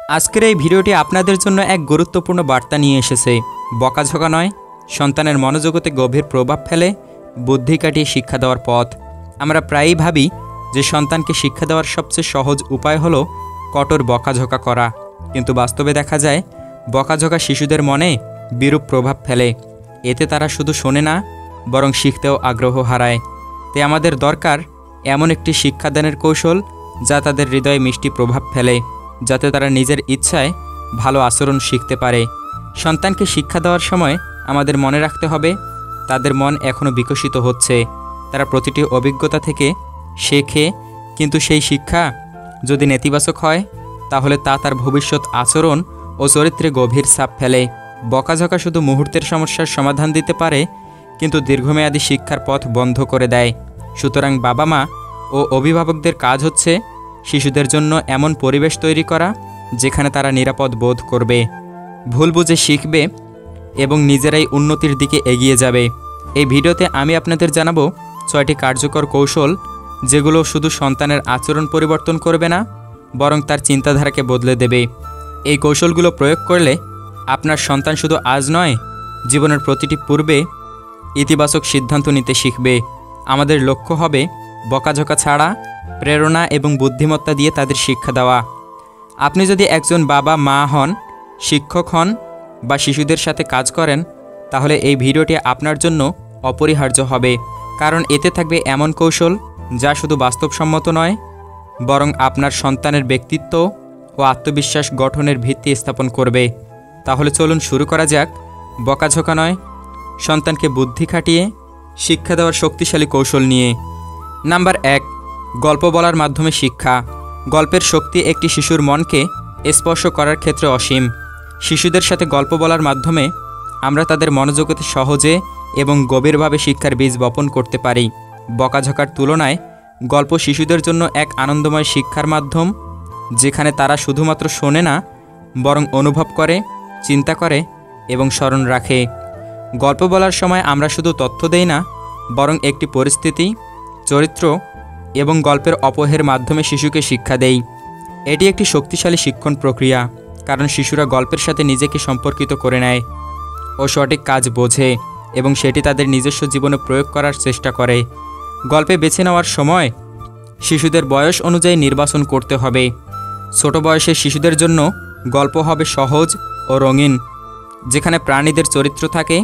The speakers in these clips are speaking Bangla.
আজকের এই ভিডিওটি আপনাদের জন্য এক গুরুত্বপূর্ণ বার্তা নিয়ে এসেছে। বকাঝকা নয়, সন্তানের মনোজগতে গভীর প্রভাব ফেলে বুদ্ধি কাটিয়ে শিক্ষা দেওয়ার পথ। আমরা প্রায়ই ভাবি যে সন্তানকে শিক্ষা দেওয়ার সবচেয়ে সহজ উপায় হলো কঠোর বকাঝকা করা, কিন্তু বাস্তবে দেখা যায় বকাঝকা শিশুদের মনে বিরূপ প্রভাব ফেলে। এতে তারা শুধু শোনে না, বরং শিখতেও আগ্রহ হারায়। তাই আমাদের দরকার এমন একটি শিক্ষাদানের কৌশল যা তাদের হৃদয়ে মিষ্টি প্রভাব ফেলে, যাতে তারা নিজের ইচ্ছায় ভালো আচরণ শিখতে পারে। সন্তানকে শিক্ষা দেওয়ার সময় আমাদের মনে রাখতে হবে তাদের মন এখনও বিকশিত হচ্ছে। তারা প্রতিটি অভিজ্ঞতা থেকে শেখে, কিন্তু সেই শিক্ষা যদি নেতিবাচক হয় তাহলে তা তার ভবিষ্যৎ আচরণ ও চরিত্রে গভীর ছাপ ফেলে। বকাঝকা শুধু মুহূর্তের সমস্যার সমাধান দিতে পারে, কিন্তু দীর্ঘমেয়াদী শিক্ষার পথ বন্ধ করে দেয়। সুতরাং বাবা মা ও অভিভাবকদের কাজ হচ্ছে শিশুদের জন্য এমন পরিবেশ তৈরি করা যেখানে তারা নিরাপদ বোধ করবে, ভুল বুঝে শিখবে এবং নিজেরাই উন্নতির দিকে এগিয়ে যাবে। এই ভিডিওতে আমি আপনাদের জানাবো 6টি কার্যকর কৌশল, যেগুলো শুধু সন্তানের আচরণ পরিবর্তন করবে না, বরং তার চিন্তাধারাকে বদলে দেবে। এই কৌশলগুলো প্রয়োগ করলে আপনার সন্তান শুধু আজ নয়, জীবনের প্রতিটি পূর্বে ইতিবাচক সিদ্ধান্ত নিতে শিখবে। আমাদের লক্ষ্য হবে বকাঝকা ছাড়া প্রেরণা এবং বুদ্ধিমত্তা দিয়ে তাদের শিক্ষা দেওয়া। আপনি যদি একজন বাবা মা হন, শিক্ষক হন বা শিশুদের সাথে কাজ করেন, তাহলে এই ভিডিওটি আপনার জন্য অপরিহার্য হবে, কারণ এতে থাকবে এমন কৌশল যা শুধু বাস্তবসম্মত নয়, বরং আপনার সন্তানের ব্যক্তিত্ব ও আত্মবিশ্বাস গঠনের ভিত্তি স্থাপন করবে। তাহলে চলুন শুরু করা যাক। বকাঝকা নয়, সন্তানকে বুদ্ধি খাটিয়ে শিক্ষা দেওয়ার শক্তিশালী কৌশল নিয়ে। নাম্বার 1, গল্প বলার মাধ্যমে শিক্ষা। গল্পের শক্তি একটি শিশুর মনকে স্পর্শ করার ক্ষেত্রে অসীম। শিশুদের সাথে গল্প বলার মাধ্যমে আমরা তাদের মনোজগতে সহজে এবং গভীরভাবে শিক্ষার বীজ বপন করতে পারি। বকাঝকার তুলনায় গল্প শিশুদের জন্য এক আনন্দময় শিক্ষার মাধ্যম, যেখানে তারা শুধুমাত্র শোনে না, বরং অনুভব করে, চিন্তা করে এবং স্মরণ রাখে। গল্প বলার সময় আমরা শুধু তথ্য দেই না, বরং একটি পরিস্থিতি, চরিত্র এবং গল্পের অপহের মাধ্যমে শিশুকে শিক্ষা দেই। এটি একটি শক্তিশালী শিক্ষণ প্রক্রিয়া, কারণ শিশুরা গল্পের সাথে নিজেকে সম্পর্কিত করে নেয় ও সঠিক কাজ বোঝে এবং সেটি তাদের নিজস্ব জীবনে প্রয়োগ করার চেষ্টা করে। গল্পে বেছে নেওয়ার সময় শিশুদের বয়স অনুযায়ী নির্বাচন করতে হবে। ছোট বয়সের শিশুদের জন্য গল্প হবে সহজ ও রঙিন, যেখানে প্রাণীদের চরিত্র থাকে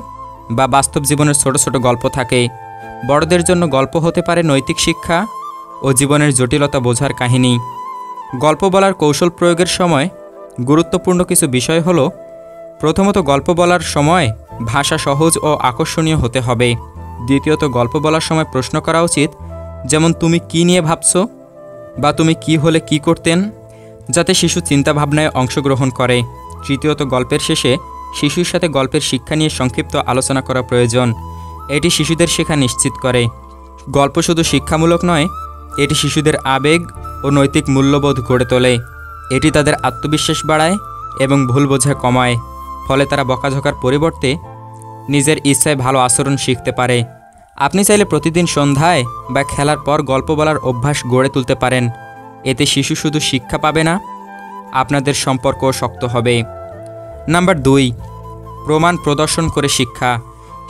বা বাস্তব জীবনের ছোট ছোট গল্প থাকে। বড়দের জন্য গল্প হতে পারে নৈতিক শিক্ষা ও জীবনের জটিলতা বোঝার কাহিনী। গল্প বলার কৌশল প্রয়োগের সময় গুরুত্বপূর্ণ কিছু বিষয় হলো, প্রথমত, গল্প বলার সময় ভাষা সহজ ও আকর্ষণীয় হতে হবে। দ্বিতীয়ত, গল্প বলার সময় প্রশ্ন করা উচিত, যেমন তুমি কি নিয়ে ভাবছো বা তুমি কি হলে কি করতেন, যাতে শিশু চিন্তাভাবনায় অংশগ্রহণ করে। তৃতীয়ত, গল্পের শেষে শিশুর সাথে গল্পের শিক্ষা নিয়ে সংক্ষিপ্ত আলোচনা করা প্রয়োজন। এটি শিশুদের শেখা নিশ্চিত করে। গল্প শুধু শিক্ষামূলক নয়, এটি শিশুদের আবেগ ও নৈতিক মূল্যবোধ গড়ে তোলে। এটি তাদের আত্মবিশ্বাস বাড়ায় এবং ভুল বোঝা কমায়, ফলে তারা বকাঝকার পরিবর্তে নিজের ইচ্ছায় ভালো আচরণ শিখতে পারে। আপনি চাইলে প্রতিদিন সন্ধ্যায় বা খেলার পর গল্প বলার অভ্যাস গড়ে তুলতে পারেন। এতে শিশু শুধু শিক্ষা পাবে না, আপনাদের সম্পর্কও শক্ত হবে। নাম্বার 2, প্রমাণ প্রদর্শন করে শিক্ষা।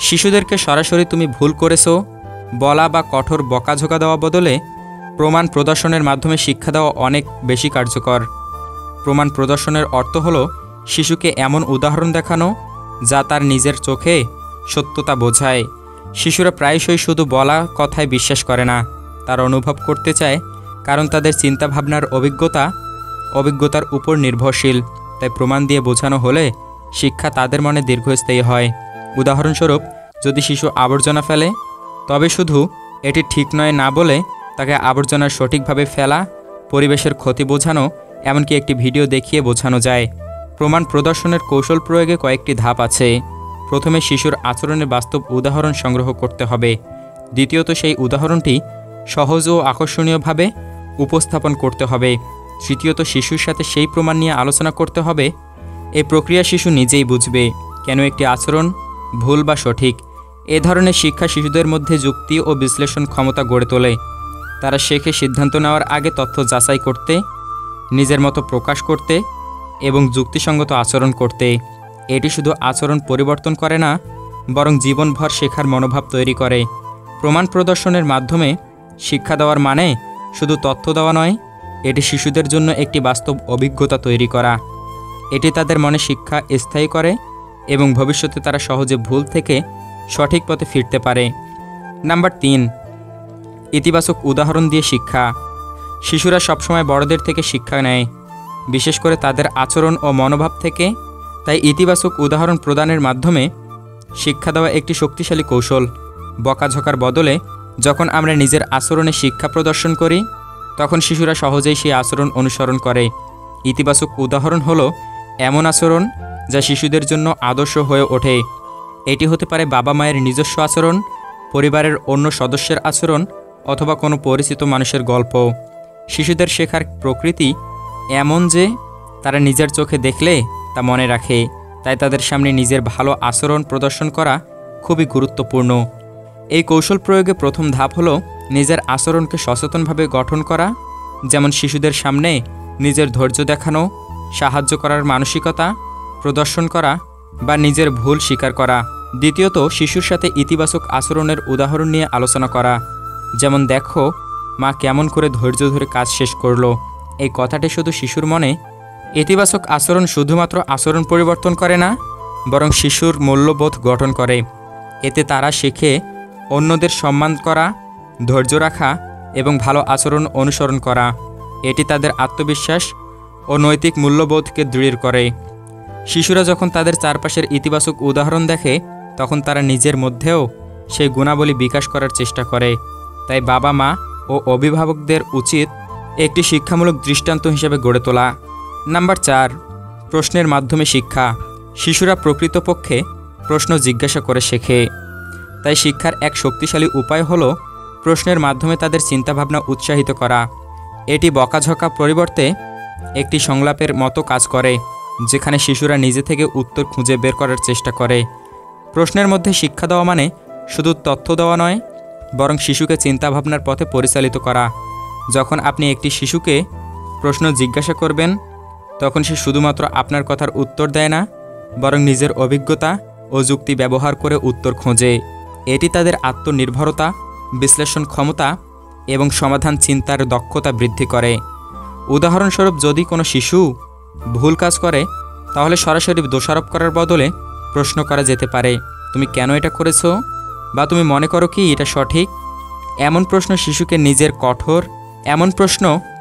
শিশুদেরকে সরাসরি তুমি ভুল করেছো বলা বা কঠোর বকাঝকা দেওয়া বদলে প্রমাণ প্রদর্শনের মাধ্যমে শিক্ষা দেওয়া অনেক বেশি কার্যকর। প্রমাণ প্রদর্শনের অর্থ হলো শিশুকে এমন উদাহরণ দেখানো যা তার নিজের চোখে সত্যতা বোঝায়। শিশুরা প্রায়শই শুধু বলা কথায় বিশ্বাস করে না, তারা অনুভব করতে চায়, কারণ তাদের চিন্তাভাবনার অভিজ্ঞতার উপর নির্ভরশীল। তাই প্রমাণ দিয়ে বোঝানো হলে শিক্ষা তাদের মনে দীর্ঘস্থায়ী হয়। উদাহরণস্বরূপ, যদি শিশু আবর্জনা ফেলে, তবে শুধু এটি ঠিক নয় না বলে তাকে আবর্জনা সঠিকভাবে ফেলা, পরিবেশের ক্ষতি বোঝানো, এমনকি একটি ভিডিও দেখিয়ে বোঝানো যায়। প্রমাণ প্রদর্শনের কৌশল প্রয়োগে কয়েকটি ধাপ আছে। প্রথমে শিশুর আচরণের বাস্তব উদাহরণ সংগ্রহ করতে হবে। দ্বিতীয়ত, সেই উদাহরণটি সহজ ও আকর্ষণীয়ভাবে উপস্থাপন করতে হবে। তৃতীয়ত, শিশুর সাথে সেই প্রমাণ নিয়ে আলোচনা করতে হবে। এই প্রক্রিয়া শিশু নিজেই বুঝবে কেন একটি আচরণ ভুল বা সঠিক। এ ধরনের শিক্ষা শিশুদের মধ্যে যুক্তি ও বিশ্লেষণ ক্ষমতা গড়ে তোলে। তারা শেখে সিদ্ধান্ত নেওয়ার আগে তথ্য যাচাই করতে, নিজের মতো প্রকাশ করতে এবং যুক্তিসঙ্গত আচরণ করতে। এটি শুধু আচরণ পরিবর্তন করে না, বরং জীবনভর শেখার মনোভাব তৈরি করে। প্রমাণ প্রদর্শনের মাধ্যমে শিক্ষা দেওয়ার মানে শুধু তথ্য দেওয়া নয়, এটি শিশুদের জন্য একটি বাস্তব অভিজ্ঞতা তৈরি করা। এটি তাদের মনে শিক্ষা স্থায়ী করে এবং ভবিষ্যতে তারা সহজে ভুল থেকে সঠিক পথে ফিরতে পারে। নাম্বার 3, ইতিবাচক উদাহরণ দিয়ে শিক্ষা। শিশুরা সবসময় বড়দের থেকে শিক্ষা নেয়, বিশেষ করে তাদের আচরণ ও মনোভাব থেকে। তাই ইতিবাচক উদাহরণ প্রদানের মাধ্যমে শিক্ষা দেওয়া একটি শক্তিশালী কৌশল। বকাঝকার বদলে যখন আমরা নিজের আচরণে শিক্ষা প্রদর্শন করি, তখন শিশুরা সহজেই সেই আচরণ অনুসরণ করে। ইতিবাচক উদাহরণ হলো এমন আচরণ যা শিশুদের জন্য আদর্শ হয়ে ওঠে। এটি হতে পারে বাবা মায়ের নিজস্ব আচরণ, পরিবারের অন্য সদস্যের আচরণ, অথবা কোনো পরিচিত মানুষের গল্প। শিশুদের শেখার প্রকৃতি এমন যে তারা নিজের চোখে দেখলে তা মনে রাখে। তাই তাদের সামনে নিজের ভালো আচরণ প্রদর্শন করা খুবই গুরুত্বপূর্ণ। এই কৌশল প্রয়োগে প্রথম ধাপ হলো নিজের আচরণকে সচেতনভাবে গঠন করা, যেমন শিশুদের সামনে নিজের ধৈর্য দেখানো, সাহায্য করার মানসিকতা প্রদর্শন করা বা নিজের ভুল স্বীকার করা। দ্বিতীয়ত, শিশুর সাথে ইতিবাচক আচরণের উদাহরণ নিয়ে আলোচনা করা, যেমন দেখো মা কেমন করে ধৈর্য ধরে কাজ শেষ করলো। এই কথাটি শুধু শিশুর মনে ইতিবাচক আচরণ শুধুমাত্র আচরণ পরিবর্তন করে না, বরং শিশুর মূল্যবোধ গঠন করে। এতে তারা শেখে অন্যদের সম্মান করা, ধৈর্য রাখা এবং ভালো আচরণ অনুসরণ করা। এটি তাদের আত্মবিশ্বাস ও নৈতিক মূল্যবোধকে দৃঢ় করে। শিশুরা যখন তাদের চারপাশের ইতিবাচক উদাহরণ দেখে, তখন তারা নিজের মধ্যেও সেই গুণাবলী বিকাশ করার চেষ্টা করে। তাই বাবা মা ও অভিভাবকদের উচিত একটি শিক্ষামূলক দৃষ্টান্ত হিসেবে গড়ে তোলা। নাম্বার 4, প্রশ্নের মাধ্যমে শিক্ষা। শিশুরা প্রকৃতপক্ষে প্রশ্ন জিজ্ঞাসা করে শেখে। তাই শিক্ষার এক শক্তিশালী উপায় হলো প্রশ্নের মাধ্যমে তাদের চিন্তাভাবনা উৎসাহিত করা। এটি বকাঝকা পরিবর্তে একটি সংলাপের মতো কাজ করে, যেখানে শিশুরা নিজে থেকে উত্তর খুঁজে বের করার চেষ্টা করে। প্রশ্নের মধ্যে শিক্ষা দেওয়া মানে শুধু তথ্য দেওয়া নয়, বরং শিশুকে চিন্তাভাবনার পথে পরিচালিত করা। যখন আপনি একটি শিশুকে প্রশ্ন জিজ্ঞাসা করবেন, তখন সে শুধুমাত্র আপনার কথার উত্তর দেয় না, বরং নিজের অভিজ্ঞতা ও যুক্তি ব্যবহার করে উত্তর খোঁজে। এটি তাদের আত্মনির্ভরতা, বিশ্লেষণ ক্ষমতা এবং সমাধান চিন্তার দক্ষতা বৃদ্ধি করে। উদাহরণস্বরূপ, যদি কোনো শিশু ভুল কাজ করে, তাহলে সরাসরি দোষারোপ করার বদলে প্রশ্ন করা যেতে পারে, তুমি কেন এটা করেছো, বা তুমি মনে করো কি এটা সঠিক? এমন প্রশ্ন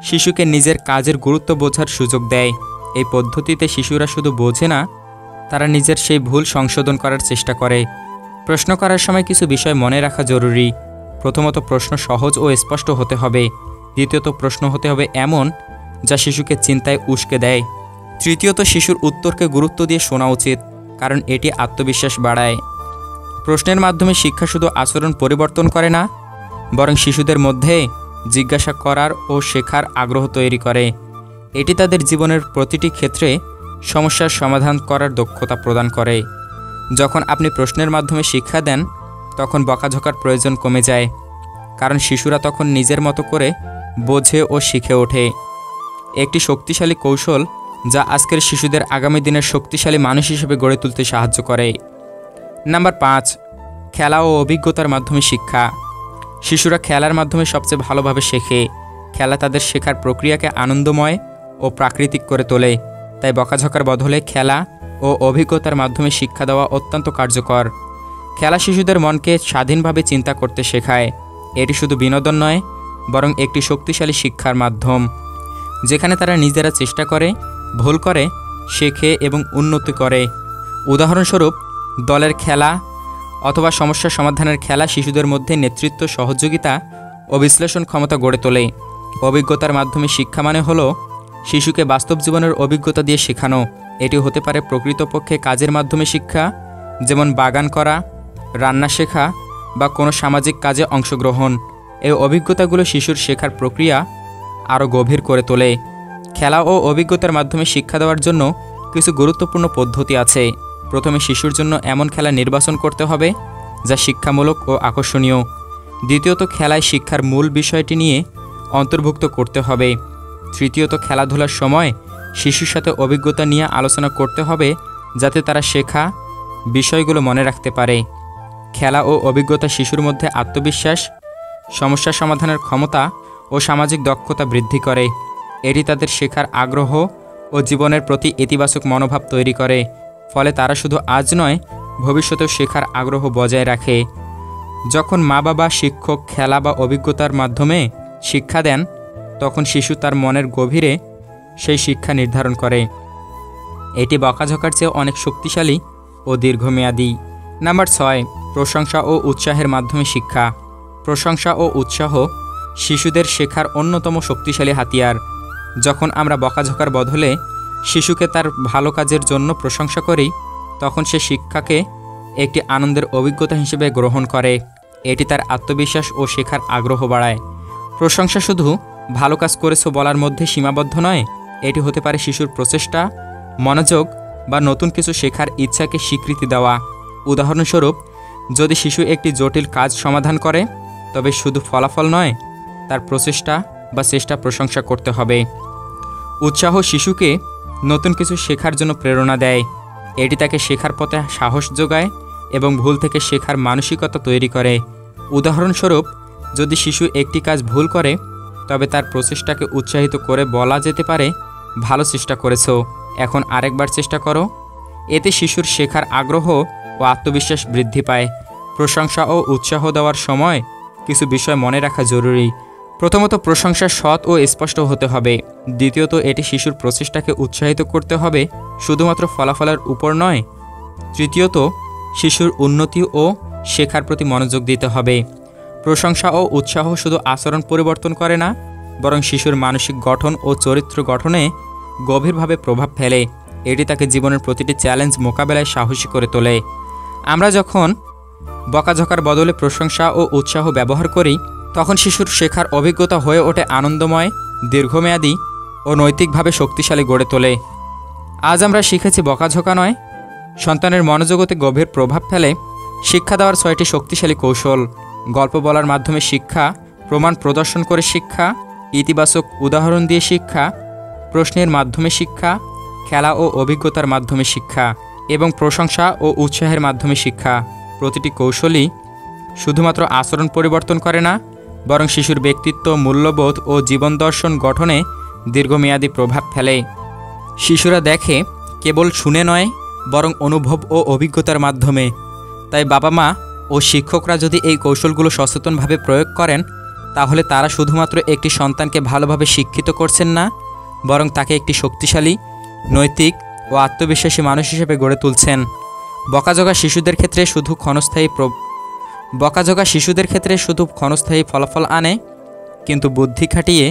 শিশুকে নিজের কাজের গুরুত্ব বোঝার সুযোগ দেয়। এই পদ্ধতিতে শিশুরা শুধু বোঝে না, তারা নিজের সেই ভুল সংশোধন করার চেষ্টা করে। প্রশ্ন করার সময় কিছু বিষয় মনে রাখা জরুরি। প্রথমত, প্রশ্ন সহজ ও স্পষ্ট হতে হবে। দ্বিতীয়ত, প্রশ্ন হতে হবে এমন যা শিশুকে চিন্তায় উস্কে দেয়। তৃতীয়ত, শিশুর উত্তরকে গুরুত্ব দিয়ে শোনা উচিত, কারণ এটি আত্মবিশ্বাস বাড়ায়। প্রশ্নের মাধ্যমে শিক্ষা শুধু আচরণ পরিবর্তন করে না, বরং শিশুদের মধ্যে জিজ্ঞাসা করার ও শেখার আগ্রহ তৈরি করে। এটি তাদের জীবনের প্রতিটি ক্ষেত্রে সমস্যার সমাধান করার দক্ষতা প্রদান করে। যখন আপনি প্রশ্নের মাধ্যমে শিক্ষা দেন, তখন বকাঝকার প্রয়োজন কমে যায়, কারণ শিশুরা তখন নিজের মতো করে বোঝে ও শিখে ওঠে। একটি শক্তিশালী কৌশল যা আজকের শিশুদের আগামী দিনের শক্তিশালী মানুষ হিসেবে গড়ে তুলতে সাহায্য করে। নাম্বার 5, খেলা ও অভিজ্ঞতার মাধ্যমে শিক্ষা। শিশুরা খেলার মাধ্যমে সবচেয়ে ভালোভাবে শেখে। খেলা তাদের শেখার প্রক্রিয়াকে আনন্দময় ও প্রাকৃতিক করে তোলে। তাই বকাঝকার বদলে খেলা ও অভিজ্ঞতার মাধ্যমে শিক্ষা দেওয়া অত্যন্ত কার্যকর। খেলা শিশুদের মনকে স্বাধীনভাবে চিন্তা করতে শেখায়। এটি শুধু বিনোদন নয়, বরং একটি শক্তিশালী শিক্ষার মাধ্যম, যেখানে তারা নিজেরা চেষ্টা করে, ভুল করে, শেখে এবং উন্নতি করে। উদাহরণস্বরূপ, দলের খেলা অথবা সমস্যা সমাধানের খেলা শিশুদের মধ্যে নেতৃত্ব, সহযোগিতা ও বিশ্লেষণ ক্ষমতা গড়ে তোলে। অভিজ্ঞতার মাধ্যমে শিক্ষা মানে হলো শিশুকে বাস্তব জীবনের অভিজ্ঞতা দিয়ে শেখানো। এটি হতে পারে প্রকৃতপক্ষে কাজের মাধ্যমে শিক্ষা, যেমন বাগান করা, রান্না শেখা বা কোনো সামাজিক কাজে অংশগ্রহণ। এই অভিজ্ঞতাগুলো শিশুর শেখার প্রক্রিয়া আরও গভীর করে তোলে। খেলা ও অভিজ্ঞতার মাধ্যমে শিক্ষা দেওয়ার জন্য কিছু গুরুত্বপূর্ণ পদ্ধতি আছে। প্রথমে শিশুর জন্য এমন খেলা নির্বাচন করতে হবে যা শিক্ষামূলক ও আকর্ষণীয়। দ্বিতীয়ত, খেলায় শিক্ষার মূল বিষয়টি নিয়ে অন্তর্ভুক্ত করতে হবে। তৃতীয়ত, খেলাধুলার সময় শিশুর সাথে অভিজ্ঞতা নিয়ে আলোচনা করতে হবে, যাতে তারা শেখা বিষয়গুলো মনে রাখতে পারে। খেলা ও অভিজ্ঞতা শিশুর মধ্যে আত্মবিশ্বাস, সমস্যা সমাধানের ক্ষমতা ও সামাজিক দক্ষতা বৃদ্ধি করে। এটি তাদের শেখার আগ্রহ ও জীবনের প্রতি ইতিবাচক মনোভাব তৈরি করে। ফলে তারা শুধু আজ নয়, ভবিষ্যতেও শেখার আগ্রহ বজায় রাখে। যখন মা বাবা, শিক্ষক খেলা বা অভিজ্ঞতার মাধ্যমে শিক্ষা দেন, তখন শিশু তার মনের গভীরে সেই শিক্ষা নির্ধারণ করে। এটি বকাঝকার চেয়ে অনেক শক্তিশালী ও দীর্ঘমেয়াদী। নাম্বার 6, প্রশংসা ও উৎসাহের মাধ্যমে শিক্ষা। প্রশংসা ও উৎসাহ শিশুদের শেখার অন্যতম শক্তিশালী হাতিয়ার। যখন আমরা বকাঝকার বদলে শিশুকে তার ভালো কাজের জন্য প্রশংসা করি, তখন সে শিক্ষাকে একটি আনন্দের অভিজ্ঞতা হিসেবে গ্রহণ করে। এটি তার আত্মবিশ্বাস ও শেখার আগ্রহ বাড়ায়। প্রশংসা শুধু ভালো কাজ করেছো বলার মধ্যে সীমাবদ্ধ নয়, এটি হতে পারে শিশুর প্রচেষ্টা, মনোযোগ বা নতুন কিছু শেখার ইচ্ছাকে স্বীকৃতি দেওয়া। উদাহরণস্বরূপ, যদি শিশু একটি জটিল কাজ সমাধান করে, তবে শুধু ফলাফল নয়, তার প্রচেষ্টা বা চেষ্টা প্রশংসা করতে হবে। উৎসাহ শিশুকে নতুন কিছু শেখার জন্য প্রেরণা দেয়। এটি তাকে শেখার পথে সাহস যোগায় এবং ভুল থেকে শেখার মানসিকতা তৈরি করে। উদাহরণস্বরূপ, যদি শিশু একটি কাজ ভুল করে, তবে তার প্রচেষ্টাকে উৎসাহিত করে বলা যেতে পারে, ভালো চেষ্টা করেছো, এখন আরেকবার চেষ্টা করো। এতে শিশুর শেখার আগ্রহ ও আত্মবিশ্বাস বৃদ্ধি পায়। প্রশংসা ও উৎসাহ দেওয়ার সময় কিছু বিষয় মনে রাখা জরুরি। প্রথমত, প্রশংসা সৎ ও স্পষ্ট হতে হবে। দ্বিতীয়ত, এটি শিশুর প্রচেষ্টাকে উৎসাহিত করতে হবে, শুধুমাত্র ফলাফলের উপর নয়। তৃতীয়ত, শিশুর উন্নতি ও শেখার প্রতি মনোযোগ দিতে হবে। প্রশংসা ও উৎসাহ শুধু আচরণ পরিবর্তন করে না, বরং শিশুর মানসিক গঠন ও চরিত্র গঠনে গভীরভাবে প্রভাব ফেলে। এটি তাকে জীবনের প্রতিটি চ্যালেঞ্জ মোকাবেলায় সাহসী করে তোলে। আমরা যখন বকাঝকার বদলে প্রশংসা ও উৎসাহ ব্যবহার করি, তখন শিশুর শেখার অভিজ্ঞতা হয়ে ওঠে আনন্দময়, দীর্ঘমেয়াদী ও নৈতিকভাবে শক্তিশালী গড়ে তোলে। আজ আমরা শিখেছি বকাঝকা নয়, সন্তানের মনোজগতে গভীর প্রভাব ফেলে শিক্ষা দেওয়ার 6টি শক্তিশালী কৌশল। গল্প বলার মাধ্যমে শিক্ষা, প্রমাণ প্রদর্শন করে শিক্ষা, ইতিবাচক উদাহরণ দিয়ে শিক্ষা, প্রশ্নের মাধ্যমে শিক্ষা, খেলা ও অভিজ্ঞতার মাধ্যমে শিক্ষা এবং প্রশংসা ও উৎসাহের মাধ্যমে শিক্ষা। প্রতিটি কৌশলই শুধুমাত্র আচরণ পরিবর্তন করে না, বরং শিশুর ব্যক্তিত্ব, মূল্যবোধ ও জীবন দর্শন গঠনে দীর্ঘমেয়াদী প্রভাব ফেলে। শিশুরা দেখে কেবল শুনে নয়, বরং অনুভব ও অভিজ্ঞতার মাধ্যমে। তাই বাবা মা ও শিক্ষকরা যদি এই কৌশলগুলো সচেতনভাবে প্রয়োগ করেন, তাহলে তারা শুধুমাত্র একটি সন্তানকে ভালোভাবে শিক্ষিত করছেন না, বরং তাকে একটি শক্তিশালী, নৈতিক ও আত্মবিশ্বাসী মানুষ হিসেবে গড়ে তুলছেন। বকাঝকা শিশুদের ক্ষেত্রে শুধু ক্ষণস্থায়ী ফলাফল আনে, কিন্তু বুদ্ধি খাটিয়ে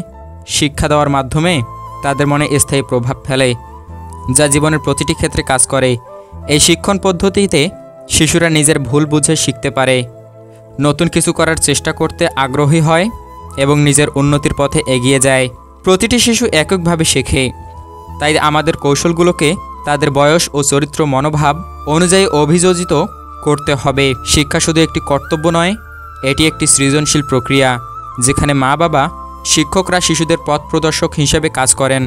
শিক্ষা দেওয়ার মাধ্যমে তাদের মনে স্থায়ী প্রভাব ফেলে, যা জীবনের প্রতিটি ক্ষেত্রে কাজ করে। এই শিক্ষণ পদ্ধতিতে শিশুরা নিজের ভুল বুঝে শিখতে পারে, নতুন কিছু করার চেষ্টা করতে আগ্রহী হয় এবং নিজের উন্নতির পথে এগিয়ে যায়। প্রতিটি শিশু এককভাবে শেখে, তাই আমাদের কৌশলগুলোকে তাদের বয়স ও চরিত্র মনোভাব অনুযায়ী অভিযোজিত করতে হবে। শিক্ষা শুধু একটি কর্তব্য নয়, এটি একটি সৃজনশীল প্রক্রিয়া, যেখানে মা বাবা, শিক্ষকরা শিশুদের পথ প্রদর্শক হিসেবে কাজ করেন।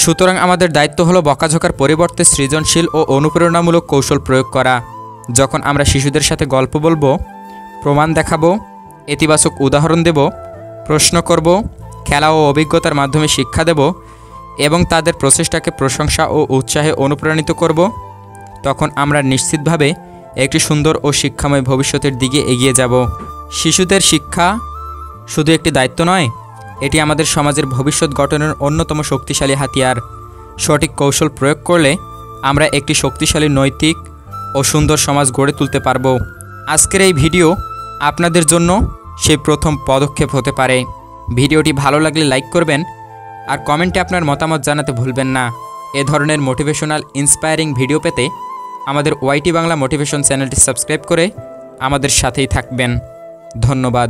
সুতরাং আমাদের দায়িত্ব হলো বকাঝকার পরিবর্তে সৃজনশীল ও অনুপ্রেরণামূলক কৌশল প্রয়োগ করা। যখন আমরা শিশুদের সাথে গল্প বলবো, প্রমাণ দেখাবো, ইতিবাচক উদাহরণ দেব, প্রশ্ন করব, খেলা ও অভিজ্ঞতার মাধ্যমে শিক্ষা দেব এবং তাদের প্রচেষ্টাকে প্রশংসা ও উৎসাহে অনুপ্রাণিত করব, তখন আমরা নিশ্চিতভাবে একটি সুন্দর ও শিক্ষাময় ভবিষ্যতের দিকে এগিয়ে যাব। শিশুদের শিক্ষা শুধু একটি দায়িত্ব নয়, এটি আমাদের সমাজের ভবিষ্যৎ গঠনের অন্যতম শক্তিশালী হাতিয়ার। সঠিক কৌশল প্রয়োগ করলে আমরা একটি শক্তিশালী, নৈতিক ও সুন্দর সমাজ গড়ে তুলতে পারব। আজকের এই ভিডিও আপনাদের জন্য সেই প্রথম পদক্ষেপ হতে পারে। ভিডিওটি ভালো লাগলে লাইক করবেন আর কমেন্টে আপনার মতামত জানাতে ভুলবেন না। এ ধরনের মোটিভেশনাল ইন্সপায়ারিং ভিডিও পেতে আমাদের ওয়াইটি বাংলা মোটিভেশন চ্যানেলটি সাবস্ক্রাইব করে আমাদের সাথেই থাকবেন। ধন্যবাদ।